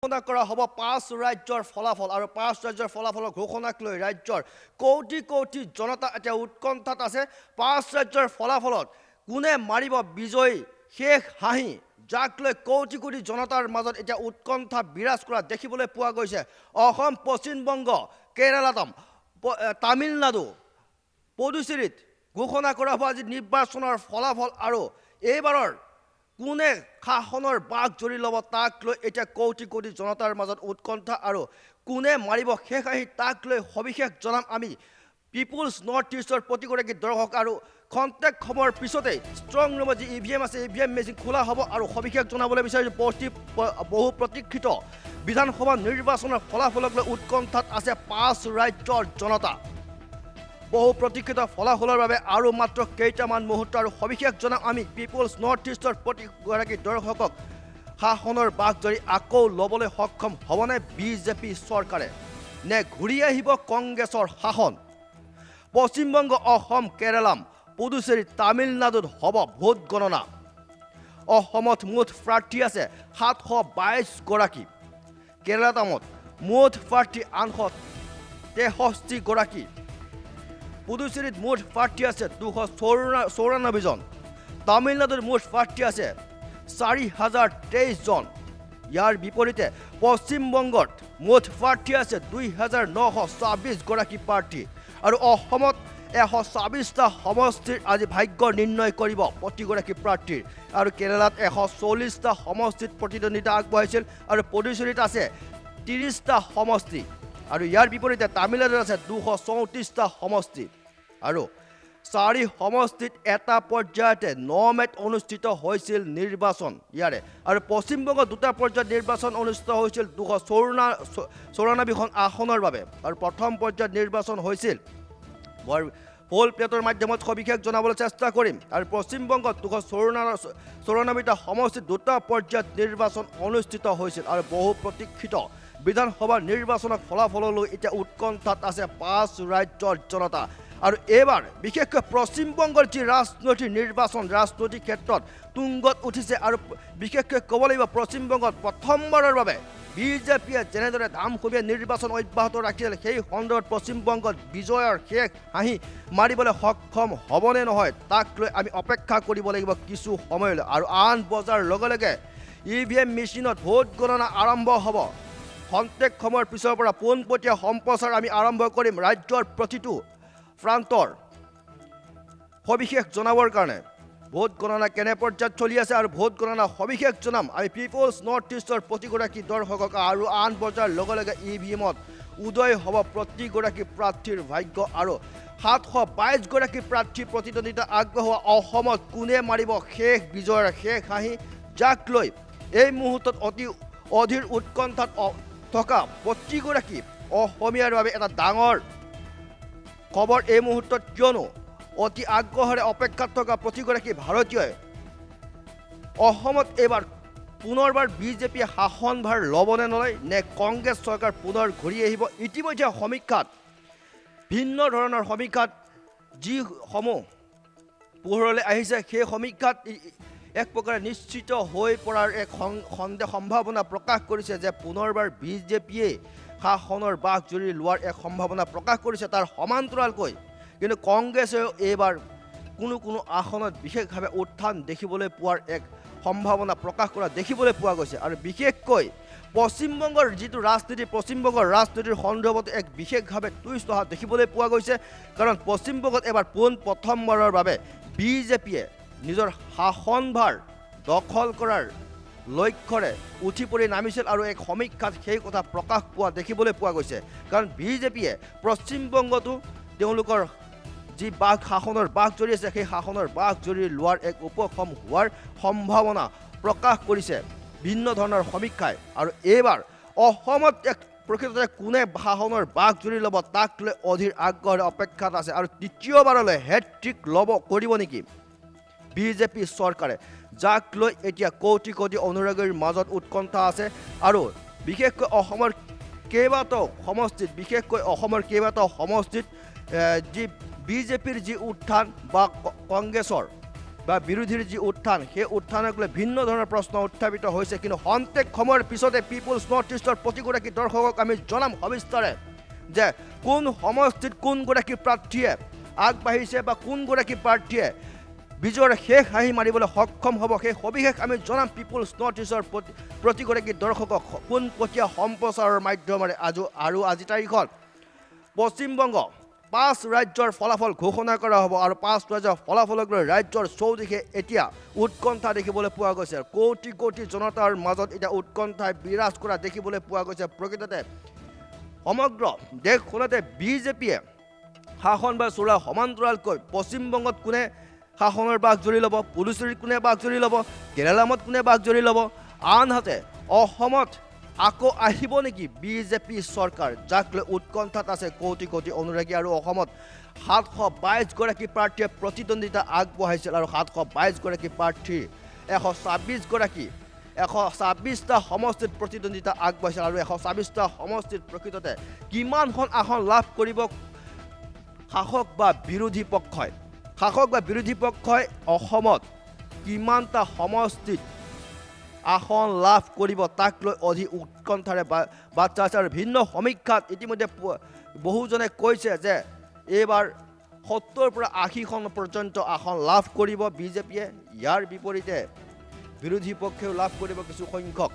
ঘোষণা কৰা হ'ব 5 ৰাজ্যৰ ফলাফল আৰু 5 ৰাজ্যৰ ফলাফলৰ ঘোষণাক লৈ ৰাজ্যৰ কোটি কোটি জনতা এতিয়া উৎকণ্ঠাত আছে 5 ৰাজ্যৰ ফলাফলত কোনে মাৰিব বিজয় শেষ হাঁহি যাক লৈ কোটি কোটি জনতাৰ মাজত এতিয়া উৎকণ্ঠা বিৰাজ কৰা দেখিবলৈ পোৱা গৈছে অসম পশ্চিম বংগ কেৰালা তামিলনাডু পুডুচেৰীত ঘোষণা কৰা হ'ব আজি নিৰ্বাচনৰ ফলাফল আৰু এইবাৰৰ কোনে শাসনৰ বাঘ জৰি ল'ব তাক লৈ এতিয়া কোটি কোটি জনতাৰ মাজত উৎকণ্ঠা আৰু কোনে মাৰিব শেষ আহি তাক লৈ সবিশেষ জনাম আমি পিপুলছ নৰ্থ ইষ্টৰ প্ৰতিগৰাকী দৰ্শক আৰু খন্তেক সময়ৰ পিছতেই ষ্ট্ৰং ৰুমত যি ইভিএম আছে ইভিএম মেচিন খোলা হ'ব আৰু সবিশেষ জনাবলৈ বিচাৰিছোঁ বহু প্ৰতীক্ষিত বিধানসভা নিৰ্বাচনৰ ফলাফলক লৈ উৎকণ্ঠাত আছে 5 ৰাজ্যৰ জনতা বহু প্ৰতীক্ষিত ফলাফলৰ বাবে আৰু মাত্ৰ কেইটামান মুহূৰ্ত আৰু সবিশেষ জনাম আমি পিপুলছ নৰ্থ ইষ্টৰ প্ৰতিগৰাকী দৰ্শকক শাসনৰ বাঘ জৰি আকৌ ল'বলৈ সক্ষম হ'বনে বিজেপি চৰকাৰে নে ঘূৰি আহিব কংগ্ৰেছৰ শাসন পশ্চিমবংগ অসম কেৰালাম পুডুচেৰী তামিলনাডুত হ'ব ভোট গণনা অসমত মুঠ প্ৰাৰ্থী আছে 722 গৰাকী কেৰালাত মুঠ প্ৰাৰ্থী 863 গৰাকী পুডুচেৰীত মুঠ প্ৰাৰ্থী আছে 294 জন তামিলনাডুৰ মুঠ প্ৰাৰ্থী আছে 4023 জন ইয়াৰ বিপৰীতে পশ্চিমবংগত মুঠ প্ৰাৰ্থী আছে 2926 গৰাকী প্ৰাৰ্থী আৰু অসমত 126টা সমষ্টিৰ আজি ভাগ্য নিৰ্ণয় কৰিব প্ৰতিগৰাকী প্ৰাৰ্থীৰ আৰু কেৰালাত 140টা সমষ্টিত প্ৰতিদ্বন্দ্বিতা আগবঢ়াইছিল আৰু পুডুচেৰীত আছে 30টা সমষ্টি আৰু ইয়াৰ বিপৰীতে তামিলনাডুত আছে 234টা সমষ্টি আৰু 4 সমষ্টিত এটা পৰ্যায়তে 9 মেত অনুষ্ঠিত হৈছিল নিৰ্বাচন ইয়াৰে আৰু পশ্চিমবংগত দুটা পৰ্যায়ত নিৰ্বাচন অনুষ্ঠিত হৈছিল 294খন আসনৰ বাবে আৰু প্ৰথম পৰ্যায়ত নিৰ্বাচন হৈছিল পোল প্লেটৰ মাধ্যমত সবিশেষ জনাবলৈ চেষ্টা কৰিম আৰু পশ্চিমবংগত 294টা সমষ্টিত দুটা পৰ্যায়ত নিৰ্বাচন অনুষ্ঠিত হৈছিল আৰু বহু প্ৰতীক্ষিত বিধানসভা নিৰ্বাচনৰ ফলাফললৈ এতিয়া উৎকণ্ঠাত আছে 5 ৰাজ্যৰ জনতা আৰু এইবাৰ বিশেষকৈ পশ্চিমবংগৰ যি ৰাজনৈতিক ক্ষেত্ৰত তুংগত উঠিছে আৰু বিশেষকৈ ক'ব লাগিব পশ্চিমবংগত প্ৰথমবাৰৰ বাবে বিজেপিয়ে যেনেদৰে ধামখুমীয়া নিৰ্বাচন অব্যাহত ৰাখিছিল সেই সন্দৰ্ভত পশ্চিমবংগত বিজয়ৰ শেষ হাঁহি মাৰিবলৈ সক্ষম হ'বনে নহয় তাক লৈ আমি অপেক্ষা কৰিব লাগিব কিছু সময়লৈ আৰু আন বজাৰ লগে লগে ইভিএম মেচিনত ভোট গণনা আৰম্ভ হ'ব খন্তেক সময়ৰ পিছৰ পৰা পোনপটীয়া সম্প্ৰচাৰ আমি আৰম্ভ কৰিম ৰাজ্যৰ প্ৰতিটো প্ৰান্তৰ সবিশেষ জনাবৰ কাৰণে ভোট গণনা কেনে পৰ্যায়ত চলি আছে আৰু ভোট গণনা সবিশেষ জনাম আমি পিপুলছ নৰ্থ ইষ্টৰ প্ৰতিগৰাকী দৰ্শকক আৰু আন বজাৰ লগে লগে ইভিএমত উদয় হ'ব প্ৰতিগৰাকী প্ৰাৰ্থীৰ ভাগ্য আৰু 722 গৰাকী প্ৰাৰ্থী প্ৰতিদ্বন্দ্বিতা আগবঢ়োৱা অসমত কোনে মাৰিব শেষ বিজয়ৰ শেষ হাঁহি যাক লৈ এই মুহূৰ্তত অধীৰ উৎকণ্ঠাত থকা প্ৰতিগৰাকী অসমীয়াৰ বাবে এটা ডাঙৰ খবৰ এই মুহূৰ্তত কিয়নো অতি আগ্ৰহেৰে অপেক্ষাত থকা প্ৰতিগৰাকী ভাৰতীয়ই অসমত এইবাৰ পুনৰবাৰ বিজেপিয়ে শাসনভাৰ ল'বনে নলয় নে কংগ্ৰেছ চৰকাৰ পুনৰ ঘূৰি আহিব ইতিমধ্যে সমীক্ষাত ভিন্ন ধৰণৰ সমীক্ষাত যিসমূহ পোহৰলৈ আহিছে সেই সমীক্ষাত এক প্ৰকাৰে নিশ্চিত হৈ পৰাৰ এক সম্ভাৱনা প্ৰকাশ কৰিছে যে পুনৰবাৰ বিজেপিয়ে শাসনৰ বাঘ জৰি লোৱাৰ এক সম্ভাৱনা প্ৰকাশ কৰিছে তাৰ সমান্তৰালকৈ কিন্তু কংগ্ৰেছেও এইবাৰ কোনো আসনত বিশেষভাৱে উত্থান দেখিবলৈ পোৱাৰ এক সম্ভাৱনা প্ৰকাশ কৰা দেখিবলৈ পোৱা গৈছে আৰু বিশেষকৈ পশ্চিমবংগৰ যিটো পশ্চিমবংগৰ ৰাজনীতিৰ সন্দৰ্ভত এক বিশেষভাৱে টুইষ্ট অহা দেখিবলৈ পোৱা গৈছে কাৰণ পশ্চিমবংগত এবাৰ প্ৰথমবাৰৰ বাবে বিজেপিয়ে নিজৰ শাসনভাৰ দখল কৰাৰ লক্ষ্যৰে উঠি পৰি নামিছিল আৰু এক সমীক্ষাত সেই কথা প্ৰকাশ পোৱা দেখিবলৈ পোৱা গৈছে কাৰণ বিজেপিয়ে পশ্চিমবংগতো তেওঁলোকৰ যি শাসনৰ বাঘ জৰি আছে সেই শাসনৰ বাঘ জৰি লোৱাৰ এক উপক্ৰম হোৱাৰ সম্ভাৱনা প্ৰকাশ কৰিছে ভিন্ন ধৰণৰ সমীক্ষাই আৰু এইবাৰ অসমত এক প্ৰকৃততে কোনে শাসনৰ বাঘ জৰি ল'ব তাক লৈ অধীৰ আগ্ৰহেৰে অপেক্ষাত আছে আৰু তৃতীয়বাৰলৈ হেট্ৰিক কৰিব নেকি বিজেপি চৰকাৰে যাক লৈ এতিয়া কোটি কোটি অনুৰাগীৰ মাজত উৎকণ্ঠা আছে আৰু বিশেষকৈ অসমৰ কেইবাটাও সমষ্টিত যি বিজেপিৰ যি উত্থান বা কংগ্ৰেছৰ বা বিৰোধীৰ যি উত্থান সেই উত্থানক লৈ ভিন্ন ধৰণৰ প্ৰশ্ন উত্থাপিত হৈছে কিন্তু খন্তেক সময়ৰ পিছতে পিপুলছ নৰ্থ ইষ্টৰ প্ৰতিগৰাকী দৰ্শকক আমি জনাম সবিস্তাৰে যে কোন সমষ্টিত কোনগৰাকী প্ৰাৰ্থীয়ে আগবাঢ়িছে বা কোনগৰাকী প্ৰাৰ্থীয়ে বিজয়ৰ শেষ হাঁহি মাৰিবলৈ সক্ষম হ'ব সেই সবিশেষ আমি জনাম পিপুলছ নৰ্থ ইষ্টৰ প্ৰতিগৰাকী দৰ্শকক পোনপটীয়া সম্প্ৰচাৰৰ মাধ্যমেৰে আৰু আজি তাৰিখত পশ্চিমবংগ 5 ৰাজ্যৰ ফলাফল ঘোষণা কৰা হ'ব আৰু 5 ৰাজ্যৰ ফলাফলক লৈ ৰাজ্যৰ চৌদিশে এতিয়া উৎকণ্ঠা দেখিবলৈ পোৱা গৈছে কোটি কোটি জনতাৰ মাজত এতিয়া উৎকণ্ঠাই বিৰাজ কৰা দেখিবলৈ পোৱা গৈছে প্ৰকৃততে সমগ্ৰ দেশখনতে বিজেপিয়ে শাসন বা চলোৱা সমান্তৰালকৈ পশ্চিমবংগত কোনে শাসনৰ বাঘ জৰি ল'ব পুডুচেৰীত কোনে বাঘ জৰি ল'ব কেৰালামত কোনে বাঘ জৰি ল'ব আনহাতে অসমত আকৌ আহিব নেকি বিজেপি চৰকাৰ যাক লৈ উৎকণ্ঠাত আছে কোটি কোটি অনুৰাগী আৰু অসমত 722 গৰাকী প্ৰাৰ্থীয়ে প্ৰতিদ্বন্দ্বিতা আগবঢ়াইছিল আৰু 722 গৰাকী প্ৰাৰ্থী 126টা সমষ্টিত প্ৰতিদ্বন্দ্বিতা আগবঢ়াইছিল আৰু 126টা সমষ্টিত প্ৰকৃততে কিমানখন আসন লাভ কৰিব শাসক বা বিৰোধী পক্ষই অসমত কিমানটা সমষ্টিত আসন লাভ কৰিব তাক লৈ অধিক উৎকণ্ঠাৰে বাচ্চা আছে আৰু ভিন্ন সমীক্ষাত ইতিমধ্যে বহুজনে কৈছে যে এইবাৰ 70 পৰা 80খন পৰ্যন্ত আসন লাভ কৰিব বিজেপিয়ে ইয়াৰ বিপৰীতে বিৰোধী পক্ষেও লাভ কৰিব কিছু সংখ্যক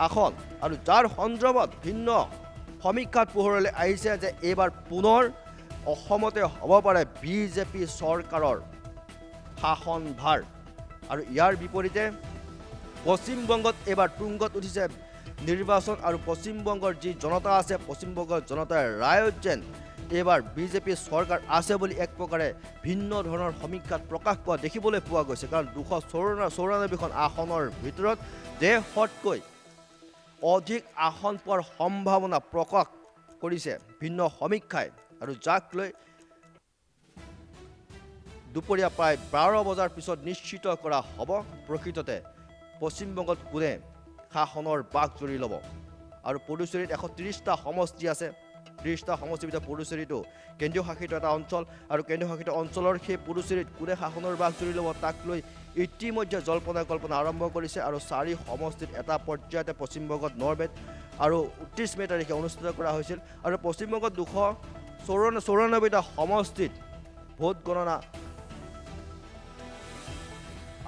আসন আৰু যাৰ সন্দৰ্ভত ভিন্ন সমীক্ষাত পোহৰলৈ আহিছে যে এইবাৰ পুনৰ অসমতে হ'ব পাৰে বিজেপি চৰকাৰৰ শাসনভাৰ আৰু ইয়াৰ বিপৰীতে পশ্চিমবংগত এবাৰ তুংগত উঠিছে নিৰ্বাচন আৰু পশ্চিমবংগৰ যি জনতা আছে পশ্চিমবংগৰ জনতাৰ ৰায়ত যেন এইবাৰ বিজেপি চৰকাৰ আছে বুলি এক প্ৰকাৰে ভিন্ন ধৰণৰ সমীক্ষাত প্ৰকাশ পোৱা দেখিবলৈ পোৱা গৈছে কাৰণ 294খন আসনৰ ভিতৰত দেশতকৈ অধিক আসন পোৱাৰ সম্ভাৱনা প্ৰকাশ কৰিছে ভিন্ন সমীক্ষাই আৰু যাক লৈ দুপৰীয়া প্ৰায় 12 বজাৰ পিছত নিশ্চিত কৰা হ'ব প্ৰকৃততে পশ্চিমবংগত কোনে শাসনৰ বাঘ জৰি ল'ব আৰু পুডুচেৰীত 130টা সমষ্টি আছে 30টা সমষ্টিৰ ভিতৰত পুডুচেৰীটো কেন্দ্ৰীয় শাসিত এটা অঞ্চল আৰু কেন্দ্ৰীয় শাসিত অঞ্চলৰ সেই পুডুচেৰীত কোনে শাসনৰ বাঘ জৰি ল'ব তাক লৈ ইতিমধ্যে জল্পনা কল্পনা আৰম্ভ কৰিছে আৰু 4 সমষ্টিত এটা পৰ্যায়তে পশ্চিমবংগত নৰবেদ আৰু 29 মে তাৰিখে অনুষ্ঠিত কৰা হৈছিল আৰু পশ্চিমবংগত 294টা সমষ্টিত ভোট গণনা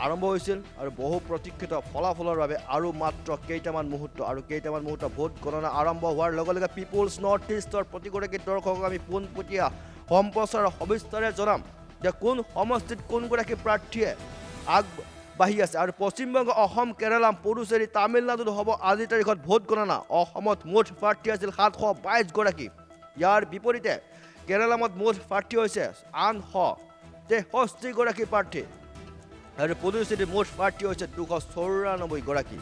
আৰম্ভ হৈছিল আৰু বহু প্ৰতীক্ষিত ফলাফলৰ বাবে আৰু মাত্ৰ কেইটামান মুহূৰ্ত ভোট গণনা আৰম্ভ হোৱাৰ লগে লগে পিপুলছ নৰ্থ ইষ্টৰ প্ৰতিগৰাকী দৰ্শকক আমি পোনপটীয়া সম্প্ৰচাৰৰ সবিস্তাৰে জনাম যে কোন সমষ্টিত কোনগৰাকী প্ৰাৰ্থীয়ে আগবাঢ়ি আছে আৰু পশ্চিমবংগ অসম কেৰালা পুডুচেৰী তামিলনাডুত হ'ব আজিৰ তাৰিখত ভোট গণনা অসমত মুঠ প্ৰাৰ্থী আছিল 722 গৰাকী ইয়াৰ বিপৰীতে কেৰালামত মুঠ প্ৰাৰ্থী হৈছে 863 গৰাকী প্ৰাৰ্থী আৰু পুডুচেৰীত মুঠ প্ৰাৰ্থী হৈছে 294 গৰাকী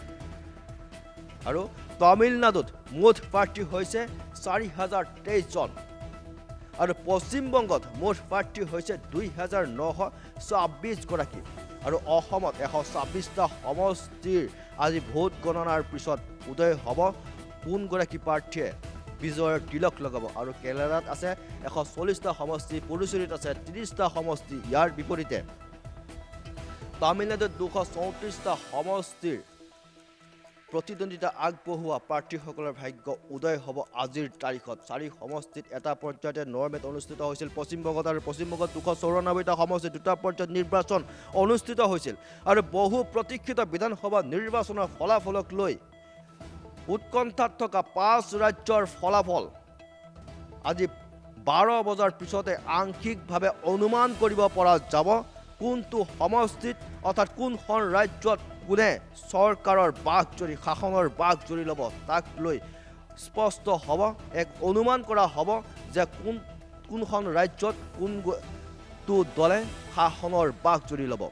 আৰু তামিলনাডুত মুঠ প্ৰাৰ্থী হৈছে 4023 জন আৰু পশ্চিমবংগত মুঠ প্ৰাৰ্থী হৈছে 2926 গৰাকী আৰু অসমত 126টা সমষ্টিৰ আজি ভোট গণনাৰ পিছত উদয় হ'ব কোনগৰাকী প্ৰাৰ্থীয়ে বিজয়ৰ তিলক লগাব আৰু কেৰালাত আছে 140টা সমষ্টি পুডুচেৰীত আছে 30টা সমষ্টি ইয়াৰ বিপৰীতে তামিলনাডুত 234টা সমষ্টিৰ প্ৰতিদ্বন্দ্বিতা আগবঢ়োৱা প্ৰাৰ্থীসকলৰ ভাগ্য উদয় হ'ব আজিৰ তাৰিখত 4 সমষ্টিত এটা পৰ্যায়তে নৰমেত অনুষ্ঠিত হৈছিল পশ্চিমবংগত আৰু পশ্চিমবংগত 294টা সমষ্টিত দুটা পৰ্যায়ত নিৰ্বাচন অনুষ্ঠিত হৈছিল আৰু বহু প্ৰতীক্ষিত বিধানসভা নিৰ্বাচনৰ ফলাফলক লৈ উৎকণ্ঠাত থকা 5 ৰাজ্যৰ ফলাফল আজি 12 বজাৰ পিছতে আংশিকভাৱে অনুমান কৰিব পৰা যাব কোনটো সমষ্টিত অৰ্থাৎ কোনখন ৰাজ্যত কোনে চৰকাৰৰ বাঘ জৰি শাসনৰ বাঘ জৰি ল'ব তাক লৈ স্পষ্ট হ'ব এক অনুমান কৰা হ'ব যে কোনখন ৰাজ্যত কোনটো দলে শাসনৰ বাঘ জৰি ল'ব